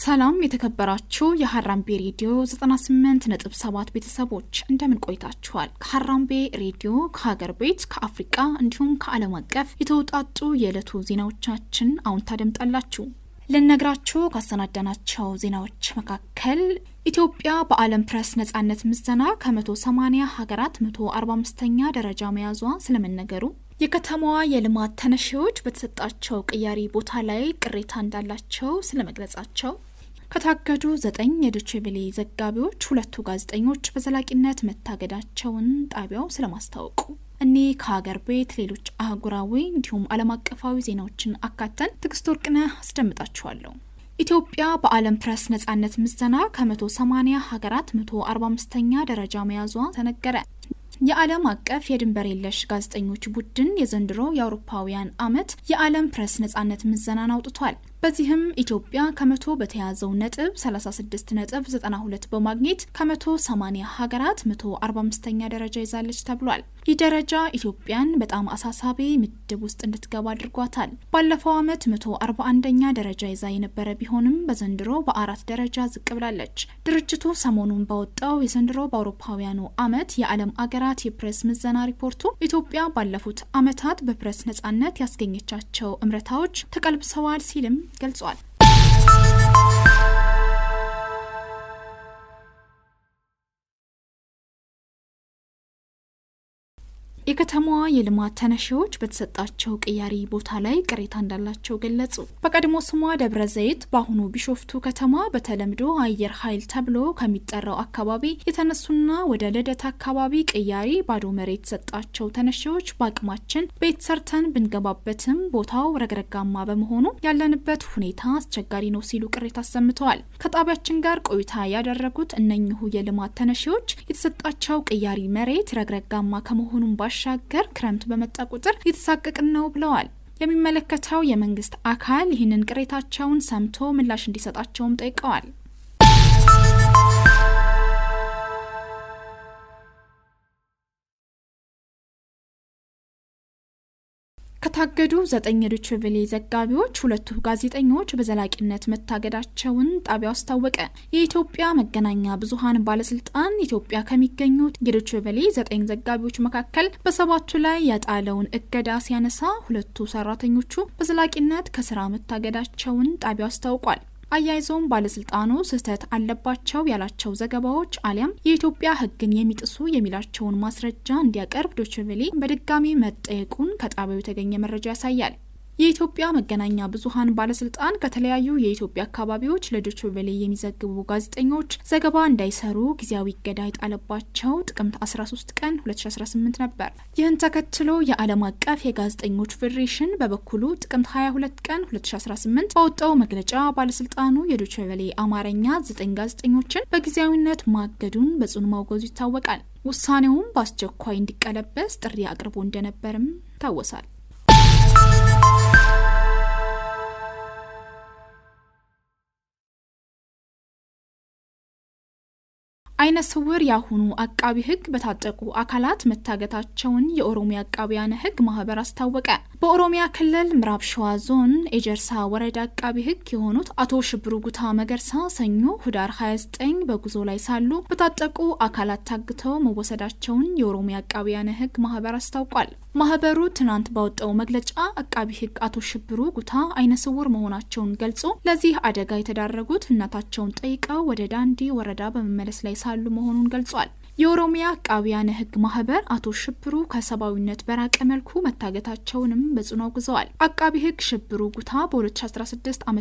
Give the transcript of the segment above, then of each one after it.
ሰላም የተከበራችሁ የሐራምቤ ሬዲዮ 98.7 ቤተሰቦች እንደምን ቆይታችኋል? ከሐራምቤ ሬዲዮ ከሀገር ቤት ከአፍሪካ እንዲሁም ከዓለም አቀፍ የተውጣጡ የዕለቱ ዜናዎቻችን አሁን ታደምጣላችሁ። ለነግራችሁ ካሰናዳናቸው ዜናዎች መካከል ኢትዮጵያ በዓለም ፕሬስ ነጻነት ምዘና ከ180 ሀገራት 145ኛ ደረጃ መያዟ ስለመነገሩ፣ የከተማዋ የልማት ተነሺዎች በተሰጣቸው ቅያሪ ቦታ ላይ ቅሬታ እንዳላቸው ስለመግለጻቸው፣ ከታገዱ 9 የዶቼ ቬለ ዘጋቢዎች 2 ጋዜጠኞች በዘላቂነት መታገዳቸውን ጣቢያው ስለማስታወቁ፣ እኔ ከሀገር ቤት ሌሎች አህጉራዊ እንዲሁም ዓለም አቀፋዊ ዜናዎችን አካተን ትግስት ወርቅነህ አስደምጣችኋለሁ። ኢትዮጵያ በዓለም ፕሬስ ነጻነት ምዘና ከ180 ሀገራት 145ኛ ደረጃ መያዟ ተነገረ። የዓለም አቀፍ የድንበር የለሽ ጋዜጠኞች ቡድን የዘንድሮ የአውሮፓውያን ዓመት የዓለም ፕሬስ ነጻነት ምዘናን አውጥቷል። በዚህም ኢትዮጵያ ከመቶ በተያዘው ነጥብ 36.92 በማግኘት ከ180 ሀገራት 145ኛ ደረጃ ይዛለች ተብሏል። ይህ ደረጃ ኢትዮጵያን በጣም አሳሳቢ ምድብ ውስጥ እንድትገባ አድርጓታል። ባለፈው ዓመት 141ኛ ደረጃ ይዛ የነበረ ቢሆንም በዘንድሮ በ4 ደረጃ ዝቅ ብላለች። ድርጅቱ ሰሞኑን ባወጣው የዘንድሮ በአውሮፓውያኑ ዓመት የዓለም አገራት የፕሬስ ምዘና ሪፖርቱ ኢትዮጵያ ባለፉት ዓመታት በፕሬስ ነጻነት ያስገኘቻቸው እምረታዎች ተቀልብሰዋል ሲልም ገልጿል። የከተማዋ የልማት ተነሺዎች በተሰጣቸው ቅያሪ ቦታ ላይ ቅሬታ እንዳላቸው ገለጹ። በቀድሞ ስሟ ደብረ ዘይት በአሁኑ ቢሾፍቱ ከተማ በተለምዶ አየር ኃይል ተብሎ ከሚጠራው አካባቢ የተነሱና ወደ ልደታ አካባቢ ቅያሪ ባዶ መሬት የተሰጣቸው ተነሺዎች በአቅማችን ቤት ሰርተን ብንገባበትም ቦታው ረግረጋማ በመሆኑ ያለንበት ሁኔታ አስቸጋሪ ነው ሲሉ ቅሬታ አሰምተዋል። ከጣቢያችን ጋር ቆይታ ያደረጉት እነኚሁ የልማት ተነሺዎች የተሰጣቸው ቅያሪ መሬት ረግረጋማ ከመሆኑም ሻገር ክረምት በመጣ ቁጥር የተሳቀቅን ነው ብለዋል። የሚመለከተው የመንግስት አካል ይህንን ቅሬታቸውን ሰምቶ ምላሽ እንዲሰጣቸውም ጠይቀዋል። ከታገዱ 9 የዶቼ ቬለ ዘጋቢዎች 2 ጋዜጠኞች በዘላቂነት መታገዳቸውን ጣቢያው አስታወቀ። የኢትዮጵያ መገናኛ ብዙሃን ባለስልጣን ኢትዮጵያ ከሚገኙት የዶቼ ቬለ 9 ዘጋቢዎች መካከል በ7ቱ ላይ ያጣለውን እገዳ ሲያነሳ 2 ሰራተኞቹ በዘላቂነት ከስራ መታገዳቸውን ጣቢያው አስታውቋል። አያይዘውም ባለስልጣኑ ስህተት አለባቸው ያላቸው ዘገባዎች አሊያም የኢትዮጵያ ሕግን የሚጥሱ የሚላቸውን ማስረጃ እንዲያቀርብ ዶቼ ቬለ በድጋሚ መጠየቁን ከጣቢያው የተገኘ መረጃ ያሳያል። የኢትዮጵያ መገናኛ ብዙሃን ባለስልጣን ከተለያዩ የኢትዮጵያ አካባቢዎች ለዶቼ ቬለ የሚዘግቡ ጋዜጠኞች ዘገባ እንዳይሰሩ ጊዜያዊ እገዳ የጣለባቸው ጥቅምት 13 ቀን 2018 ነበር። ይህን ተከትሎ የዓለም አቀፍ የጋዜጠኞች ፌዴሬሽን በበኩሉ ጥቅምት 22 ቀን 2018 ባወጣው መግለጫ ባለስልጣኑ የዶቼ ቬለ አማርኛ 9 ጋዜጠኞችን በጊዜያዊነት ማገዱን በጽኑ ማውገዙ ይታወቃል። ውሳኔውም በአስቸኳይ እንዲቀለበስ ጥሪ አቅርቦ እንደነበርም ይታወሳል። አይነ ስውር ያሁኑ አቃቢ ህግ በታጠቁ አካላት መታገታቸውን የኦሮሚያ አቃቢያነ ህግ ማህበር አስታወቀ። በኦሮሚያ ክልል ምዕራብ ሸዋ ዞን ኤጀርሳ ወረዳ አቃቢ ህግ የሆኑት አቶ ሽብሩ ጉታ መገርሳ ሰኞ ህዳር 29 በጉዞ ላይ ሳሉ በታጠቁ አካላት ታግተው መወሰዳቸውን የኦሮሚያ አቃቢያነ ህግ ማህበር አስታውቋል። ማህበሩ ትናንት ባወጣው መግለጫ አቃቢ ህግ አቶ ሽብሩ ጉታ አይነ ስውር መሆናቸውን ገልጾ ለዚህ አደጋ የተዳረጉት እናታቸውን ጠይቀው ወደ ዳንዲ ወረዳ በመመለስ ላይ ሳሉ መሆኑን ገልጿል። የኦሮሚያ አቃቢያነ ህግ ማህበር አቶ ሽብሩ ከሰባዊነት በራቀ መልኩ መታገታቸውንም በጽኑ አውግዘዋል። አቃቢ ህግ ሽብሩ ጉታ በ2016 ዓ.ም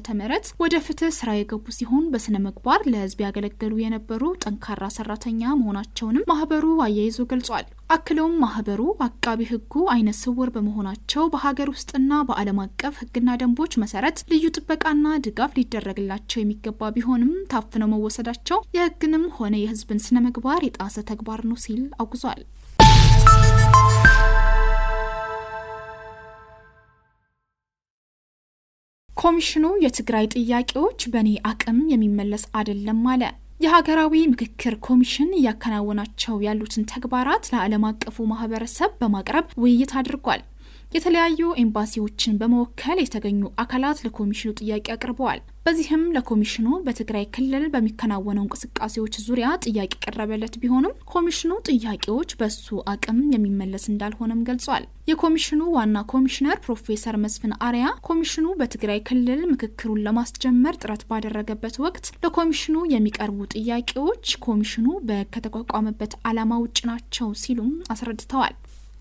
ወደ ፍትህ ስራ የገቡ ሲሆን በስነ ምግባር ለህዝብ ያገለገሉ የነበሩ ጠንካራ ሰራተኛ መሆናቸውንም ማህበሩ አያይዞ ገልጿል። አክለውም ማህበሩ አቃቢ ህጉ አይነ ስውር በመሆናቸው በሀገር ውስጥና በዓለም አቀፍ ህግና ደንቦች መሰረት ልዩ ጥበቃና ድጋፍ ሊደረግላቸው የሚገባ ቢሆንም ታፍነው መወሰዳቸው የህግንም ሆነ የህዝብን ስነ ምግባር የጣሰ ተግባር ነው ሲል አውግዟል። ኮሚሽኑ የትግራይ ጥያቄዎች በኔ አቅም የሚመለስ አይደለም አለ። የሀገራዊ ምክክር ኮሚሽን እያከናወናቸው ያሉትን ተግባራት ለዓለም አቀፉ ማህበረሰብ በማቅረብ ውይይት አድርጓል። የተለያዩ ኤምባሲዎችን በመወከል የተገኙ አካላት ለኮሚሽኑ ጥያቄ አቅርበዋል። በዚህም ለኮሚሽኑ በትግራይ ክልል በሚከናወነው እንቅስቃሴዎች ዙሪያ ጥያቄ ቀረበለት ቢሆንም ኮሚሽኑ ጥያቄዎች በሱ አቅም የሚመለስ እንዳልሆነም ገልጿል። የኮሚሽኑ ዋና ኮሚሽነር ፕሮፌሰር መስፍን አርአያ ኮሚሽኑ በትግራይ ክልል ምክክሩን ለማስጀመር ጥረት ባደረገበት ወቅት ለኮሚሽኑ የሚቀርቡ ጥያቄዎች ኮሚሽኑ ከተቋቋመበት ዓላማ ውጭ ናቸው ሲሉም አስረድተዋል።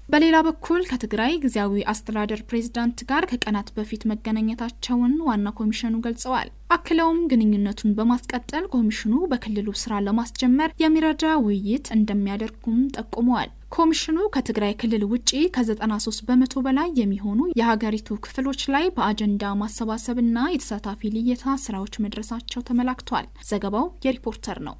በሌላ በኩል ከትግራይ ጊዜያዊ አስተዳደር ፕሬዝዳንት ጋር ከቀናት በፊት መገናኘታቸውን ዋና ኮሚሽኑ ገልጸዋል። አክለውም ግንኙነቱን በማስቀጠል ኮሚሽኑ በክልሉ ስራ ለማስጀመር የሚረዳ ውይይት እንደሚያደርጉም ጠቁመዋል። ኮሚሽኑ ከትግራይ ክልል ውጪ ከ93 በመቶ በላይ የሚሆኑ የሀገሪቱ ክፍሎች ላይ በአጀንዳ ማሰባሰብና የተሳታፊ ልየታ ስራዎች መድረሳቸው ተመላክቷል። ዘገባው የሪፖርተር ነው።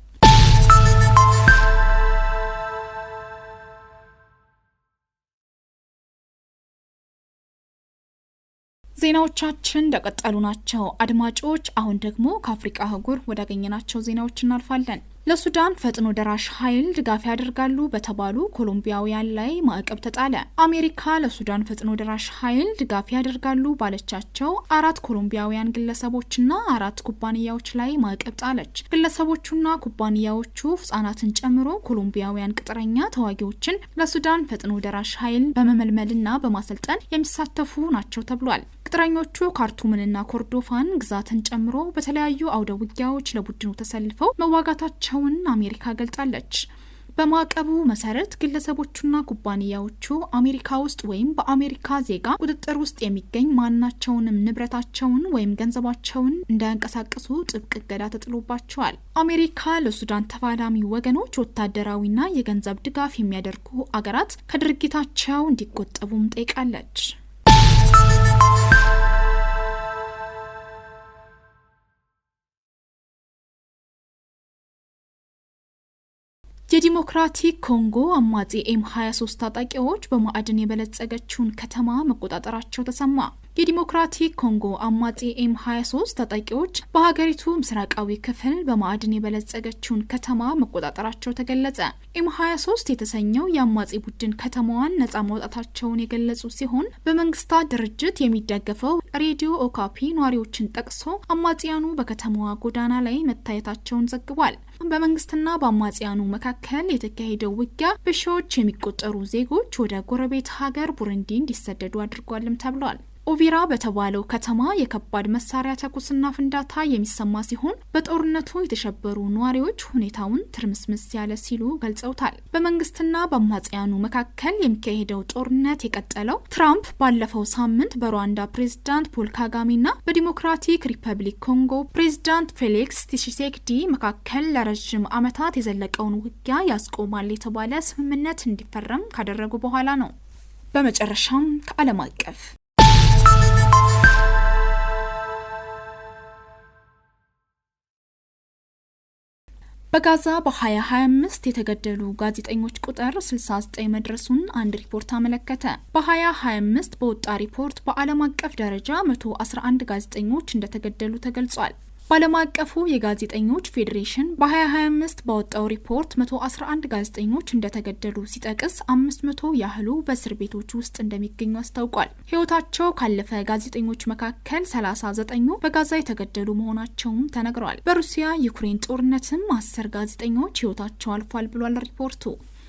ዜናዎቻችን እንደቀጠሉ ናቸው አድማጮች። አሁን ደግሞ ከአፍሪካ አህጉር ወዳገኘናቸው ዜናዎች እናልፋለን። ለሱዳን ፈጥኖ ደራሽ ኃይል ድጋፍ ያደርጋሉ በተባሉ ኮሎምቢያውያን ላይ ማዕቀብ ተጣለ። አሜሪካ ለሱዳን ፈጥኖ ደራሽ ኃይል ድጋፍ ያደርጋሉ ባለቻቸው 4 ኮሎምቢያውያን ግለሰቦችና 4 ኩባንያዎች ላይ ማዕቀብ ጣለች። ግለሰቦቹና ኩባንያዎቹ ህጻናትን ጨምሮ ኮሎምቢያውያን ቅጥረኛ ተዋጊዎችን ለሱዳን ፈጥኖ ደራሽ ኃይል በመመልመልና በማሰልጠን የሚሳተፉ ናቸው ተብሏል። ቅጥረኞቹ ካርቱምንና ኮርዶፋን ግዛትን ጨምሮ በተለያዩ አውደ ውጊያዎች ለቡድኑ ተሰልፈው መዋጋታቸውን አሜሪካ ገልጻለች። በማዕቀቡ መሰረት ግለሰቦቹና ኩባንያዎቹ አሜሪካ ውስጥ ወይም በአሜሪካ ዜጋ ቁጥጥር ውስጥ የሚገኝ ማናቸውንም ንብረታቸውን ወይም ገንዘባቸውን እንዳያንቀሳቅሱ ጥብቅ እገዳ ተጥሎባቸዋል። አሜሪካ ለሱዳን ተፋላሚ ወገኖች ወታደራዊና የገንዘብ ድጋፍ የሚያደርጉ አገራት ከድርጊታቸው እንዲቆጠቡም ጠይቃለች። የዲሞክራቲክ ኮንጎ አማጺ ኤም23 ታጣቂዎች በማዕድን የበለጸገችውን ከተማ መቆጣጠራቸው ተሰማ። የዲሞክራቲክ ኮንጎ አማጺ ኤም23 ታጣቂዎች በሀገሪቱ ምስራቃዊ ክፍል በማዕድን የበለጸገችውን ከተማ መቆጣጠራቸው ተገለጸ። ኤም23 የተሰኘው የአማጺ ቡድን ከተማዋን ነጻ ማውጣታቸውን የገለጹ ሲሆን በመንግስታት ድርጅት የሚደገፈው ሬዲዮ ኦካፒ ነዋሪዎችን ጠቅሶ አማጺያኑ በከተማዋ ጎዳና ላይ መታየታቸውን ዘግቧል። በመንግስትና በአማጺያኑ መካከል የተካሄደው ውጊያ በሺዎች የሚቆጠሩ ዜጎች ወደ ጎረቤት ሀገር ቡሩንዲ እንዲሰደዱ አድርጓልም ተብሏል። ኦቪራ በተባለው ከተማ የከባድ መሳሪያ ተኩስና ፍንዳታ የሚሰማ ሲሆን በጦርነቱ የተሸበሩ ነዋሪዎች ሁኔታውን ትርምስምስ ያለ ሲሉ ገልጸውታል። በመንግስትና በአማጺያኑ መካከል የሚካሄደው ጦርነት የቀጠለው ትራምፕ ባለፈው ሳምንት በሩዋንዳ ፕሬዝዳንት ፖል ካጋሜና በዲሞክራቲክ ሪፐብሊክ ኮንጎ ፕሬዝዳንት ፌሊክስ ቲሺሴኬዲ መካከል ለረጅም ዓመታት የዘለቀውን ውጊያ ያስቆማል የተባለ ስምምነት እንዲፈረም ካደረጉ በኋላ ነው። በመጨረሻም ከዓለም አቀፍ በጋዛ በ2025 የተገደሉ ጋዜጠኞች ቁጥር 69 መድረሱን አንድ ሪፖርት አመለከተ። በ2025 በወጣ ሪፖርት በዓለም አቀፍ ደረጃ 111 ጋዜጠኞች እንደተገደሉ ተገልጿል። በዓለም አቀፉ የጋዜጠኞች ፌዴሬሽን በ2025 ባወጣው ሪፖርት 111 ጋዜጠኞች እንደተገደሉ ሲጠቅስ 500 ያህሉ በእስር ቤቶች ውስጥ እንደሚገኙ አስታውቋል። ሕይወታቸው ካለፈ ጋዜጠኞች መካከል 39ኙ በጋዛ የተገደሉ መሆናቸውም ተነግሯል። በሩሲያ ዩክሬን ጦርነትም 10 ጋዜጠኞች ሕይወታቸው አልፏል ብሏል ሪፖርቱ።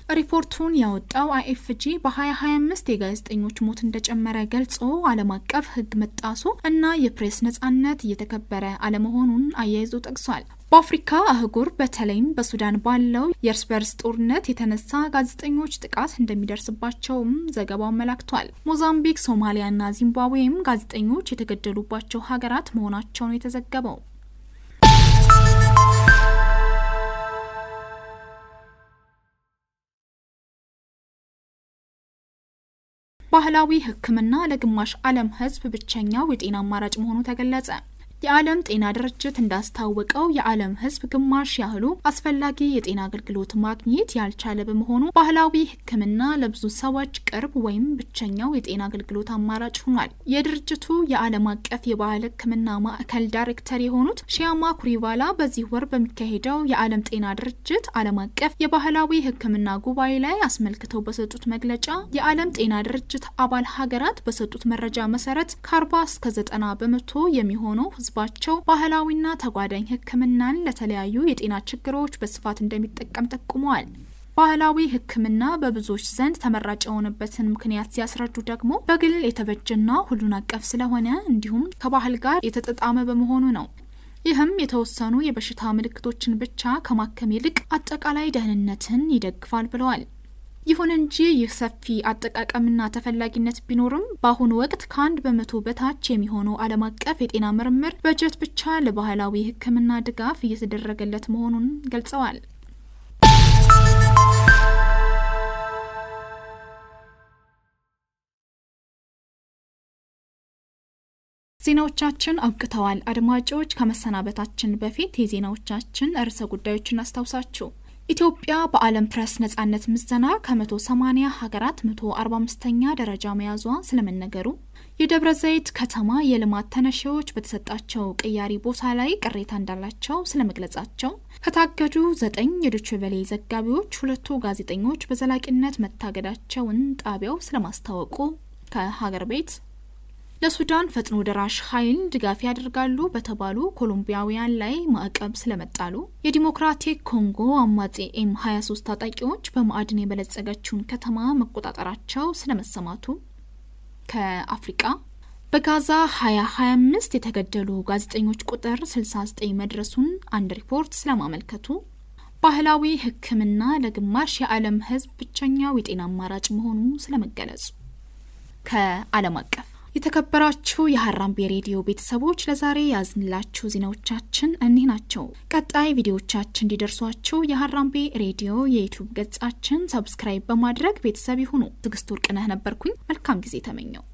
ሪፖርቱን ያወጣው አይኤፍጂ በ2025 የጋዜጠኞች ሞት እንደጨመረ ገልጾ ዓለም አቀፍ ሕግ መጣሱ እና የፕሬስ ነጻነት እየተከበረ አለመሆኑን አያይዞ ጠቅሷል። በአፍሪካ አህጉር በተለይም በሱዳን ባለው የእርስ በርስ ጦርነት የተነሳ ጋዜጠኞች ጥቃት እንደሚደርስባቸውም ዘገባው አመላክቷል። ሞዛምቢክ፣ ሶማሊያና ዚምባብዌም ጋዜጠኞች የተገደሉባቸው ሀገራት መሆናቸው ነው የተዘገበው። ባህላዊ ሕክምና ለግማሽ ዓለም ሕዝብ ብቸኛው የጤና አማራጭ መሆኑ ተገለጸ። የዓለም ጤና ድርጅት እንዳስታወቀው የዓለም ሕዝብ ግማሽ ያህሉ አስፈላጊ የጤና አገልግሎት ማግኘት ያልቻለ በመሆኑ ባህላዊ ሕክምና ለብዙ ሰዎች ቅርብ ወይም ብቸኛው የጤና አገልግሎት አማራጭ ሆኗል። የድርጅቱ የዓለም አቀፍ የባህል ሕክምና ማዕከል ዳይሬክተር የሆኑት ሺያማ ኩሪቫላ በዚህ ወር በሚካሄደው የዓለም ጤና ድርጅት ዓለም አቀፍ የባህላዊ ሕክምና ጉባኤ ላይ አስመልክተው በሰጡት መግለጫ የዓለም ጤና ድርጅት አባል ሀገራት በሰጡት መረጃ መሰረት ከ40 እስከ 90 በመቶ የሚሆነው ህዝባቸው ባህላዊና ተጓዳኝ ሕክምናን ለተለያዩ የጤና ችግሮች በስፋት እንደሚጠቀም ጠቁመዋል። ባህላዊ ሕክምና በብዙዎች ዘንድ ተመራጭ የሆነበትን ምክንያት ሲያስረዱ ደግሞ በግል የተበጀና ሁሉን አቀፍ ስለሆነ እንዲሁም ከባህል ጋር የተጣጣመ በመሆኑ ነው። ይህም የተወሰኑ የበሽታ ምልክቶችን ብቻ ከማከም ይልቅ አጠቃላይ ደህንነትን ይደግፋል ብለዋል። ይሁን እንጂ ይህ ሰፊ አጠቃቀምና ተፈላጊነት ቢኖርም በአሁኑ ወቅት ከ1 በመቶ በታች የሚሆነው ዓለም አቀፍ የጤና ምርምር በጀት ብቻ ለባህላዊ ሕክምና ድጋፍ እየተደረገለት መሆኑን ገልጸዋል። ዜናዎቻችን አብቅተዋል። አድማጮች ከመሰናበታችን በፊት የዜናዎቻችን ርዕሰ ጉዳዮችን አስታውሳችሁ ኢትዮጵያ በዓለም ፕሬስ ነጻነት ምዘና ከ180 ሀገራት 145ኛ ደረጃ መያዟ ስለመነገሩ፣ የደብረ ዘይት ከተማ የልማት ተነሺዎች በተሰጣቸው ቅያሪ ቦታ ላይ ቅሬታ እንዳላቸው ስለመግለጻቸው፣ ከታገዱ 9 የዶይቼ ቬለ ዘጋቢዎች 2 ጋዜጠኞች በዘላቂነት መታገዳቸውን ጣቢያው ስለማስታወቁ፣ ከሀገር ቤት ለሱዳን ፈጥኖ ደራሽ ኃይል ድጋፍ ያደርጋሉ በተባሉ ኮሎምቢያውያን ላይ ማዕቀብ ስለመጣሉ፣ የዲሞክራቲክ ኮንጎ አማጺ M23 ታጣቂዎች በማዕድን የበለጸገችውን ከተማ መቆጣጠራቸው ስለመሰማቱ፣ ከአፍሪካ በጋዛ 2025 የተገደሉ ጋዜጠኞች ቁጥር 69 መድረሱን አንድ ሪፖርት ስለማመልከቱ፣ ባህላዊ ሕክምና ለግማሽ የዓለም ሕዝብ ብቸኛው የጤና አማራጭ መሆኑ ስለመገለጹ። ከዓለም አቀፍ የተከበራችሁ የሀራምቤ ሬዲዮ ቤተሰቦች ለዛሬ ያዝንላችሁ ዜናዎቻችን እኒህ ናቸው። ቀጣይ ቪዲዮዎቻችን እንዲደርሷችሁ የሀራምቤ ሬዲዮ የዩቲዩብ ገጻችን ሰብስክራይብ በማድረግ ቤተሰብ ይሁኑ። ትግስት ወርቅነህ ነበርኩኝ። መልካም ጊዜ ተመኘው።